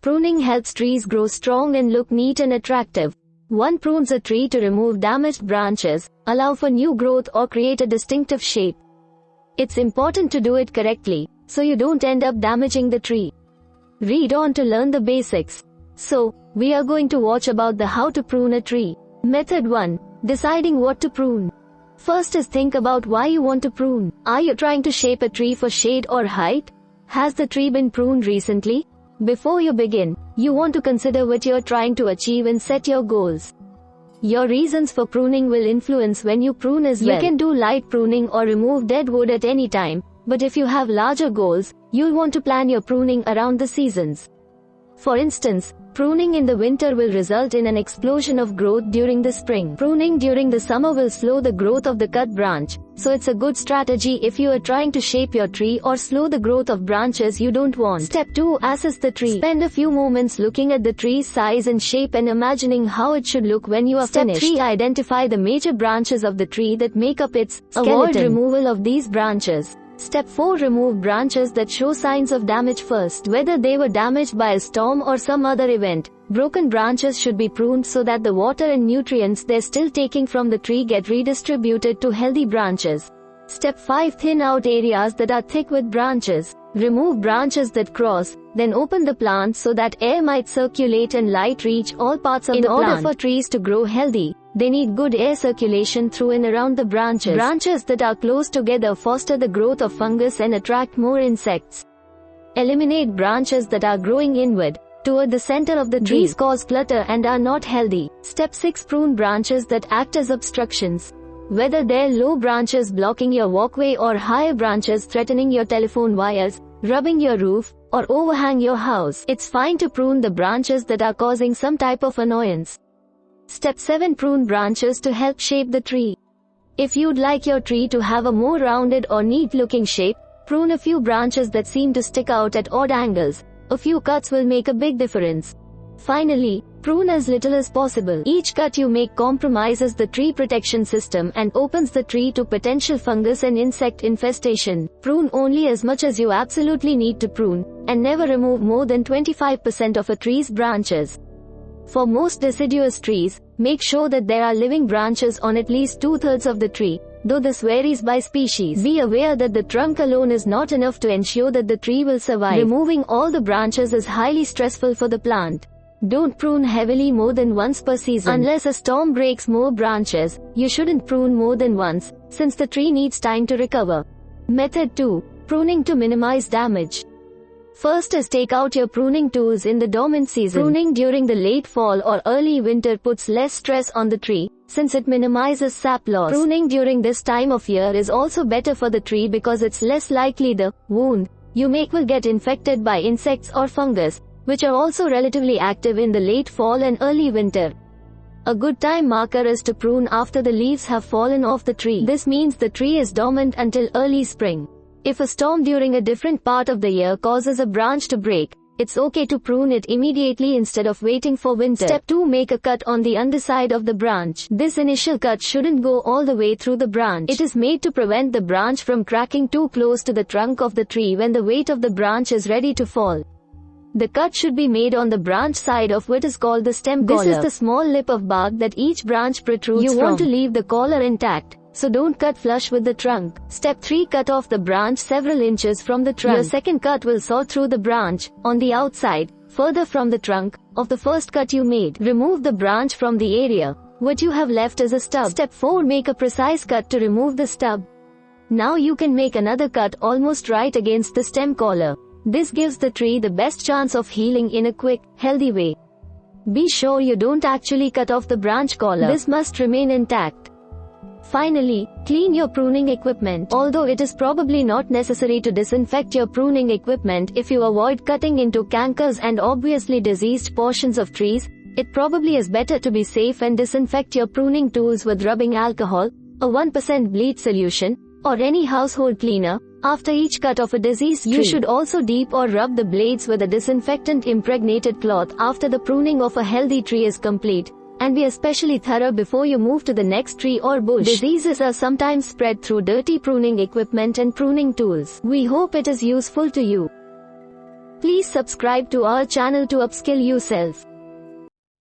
Pruning helps trees grow strong and look neat and attractive. One prunes a tree to remove damaged branches, allow for new growth or create a distinctive shape. It's important to do it correctly, so you don't end up damaging the tree. Read on to learn the basics. So, we are going to watch about the how to prune a tree. Method 1. Deciding what to prune. First is think about why you want to prune. Are you trying to shape a tree for shade or height? Has the tree been pruned recently? Before you begin, you want to consider what you're trying to achieve and set your goals. Your reasons for pruning will influence when you prune as well. You can do light pruning or remove dead wood at any time, but if you have larger goals, you'll want to plan your pruning around the seasons. For instance, pruning in the winter will result in an explosion of growth during the spring. Pruning during the summer will slow the growth of the cut branch, so it's a good strategy if you are trying to shape your tree or slow the growth of branches you don't want. Step 2. Assess the tree. Spend a few moments looking at the tree's size and shape and imagining how it should look when you are finished. Step 3. Identify the major branches of the tree that make up its skeleton. Avoid removal of these branches. Step 4. Remove branches that show signs of damage first. Whether they were damaged by a storm or some other event, broken branches should be pruned so that the water and nutrients they're still taking from the tree get redistributed to healthy branches. Step 5. Thin out areas that are thick with branches. Remove branches that cross, then open the plant so that air might circulate and light reach all parts of the plant. In order for trees to grow healthy, they need good air circulation through and around the branches. Branches that are close together foster the growth of fungus and attract more insects. Eliminate branches that are growing inward, toward the center of the tree. These cause clutter and are not healthy. Step 6. Prune branches that act as obstructions. Whether they're low branches blocking your walkway or higher branches threatening your telephone wires, rubbing your roof, or overhang your house, it's fine to prune the branches that are causing some type of annoyance. Step 7. Prune branches to help shape the tree. If you'd like your tree to have a more rounded or neat-looking shape, prune a few branches that seem to stick out at odd angles. A few cuts will make a big difference. Finally, prune as little as possible. Each cut you make compromises the tree protection system and opens the tree to potential fungus and insect infestation. Prune only as much as you absolutely need to prune, and never remove more than 25% of a tree's branches. For most deciduous trees, make sure that there are living branches on at least 2/3 of the tree, though this varies by species. Be aware that the trunk alone is not enough to ensure that the tree will survive. Removing all the branches is highly stressful for the plant. Don't prune heavily more than once per season. Unless a storm breaks more branches, you shouldn't prune more than once, since the tree needs time to recover. Method 2. Pruning to minimize damage. First is take out your pruning tools in the dormant season. Pruning during the late fall or early winter puts less stress on the tree, since it minimizes sap loss. Pruning during this time of year is also better for the tree because it's less likely the wound you make will get infected by insects or fungus, which are also relatively active in the late fall and early winter. A good time marker is to prune after the leaves have fallen off the tree. This means the tree is dormant until early spring. If a storm during a different part of the year causes a branch to break, it's okay to prune it immediately instead of waiting for winter. Step 2. Make a cut on the underside of the branch. This initial cut shouldn't go all the way through the branch. It is made to prevent the branch from cracking too close to the trunk of the tree when the weight of the branch is ready to fall. The cut should be made on the branch side of what is called the stem collar. This is the small lip of bark that each branch protrudes from. You want to leave the collar intact, so don't cut flush with the trunk. Step 3. Cut off the branch several inches from the trunk. Your second cut will saw through the branch, on the outside, further from the trunk, of the first cut you made. Remove the branch from the area. What you have left is a stub. Step 4. Make a precise cut to remove the stub. Now you can make another cut almost right against the stem collar. This gives the tree the best chance of healing in a quick, healthy way. Be sure you don't actually cut off the branch collar. This must remain intact. Finally, clean your pruning equipment. Although it is probably not necessary to disinfect your pruning equipment if you avoid cutting into cankers and obviously diseased portions of trees, it probably is better to be safe and disinfect your pruning tools with rubbing alcohol, a 1% bleach solution, or any household cleaner, after each cut of a diseased tree. You should also dip or rub the blades with a disinfectant impregnated cloth after the pruning of a healthy tree is complete, and be especially thorough before you move to the next tree or bush. Diseases are sometimes spread through dirty pruning equipment and pruning tools. We hope it is useful to you. Please subscribe to our channel to upskill yourself.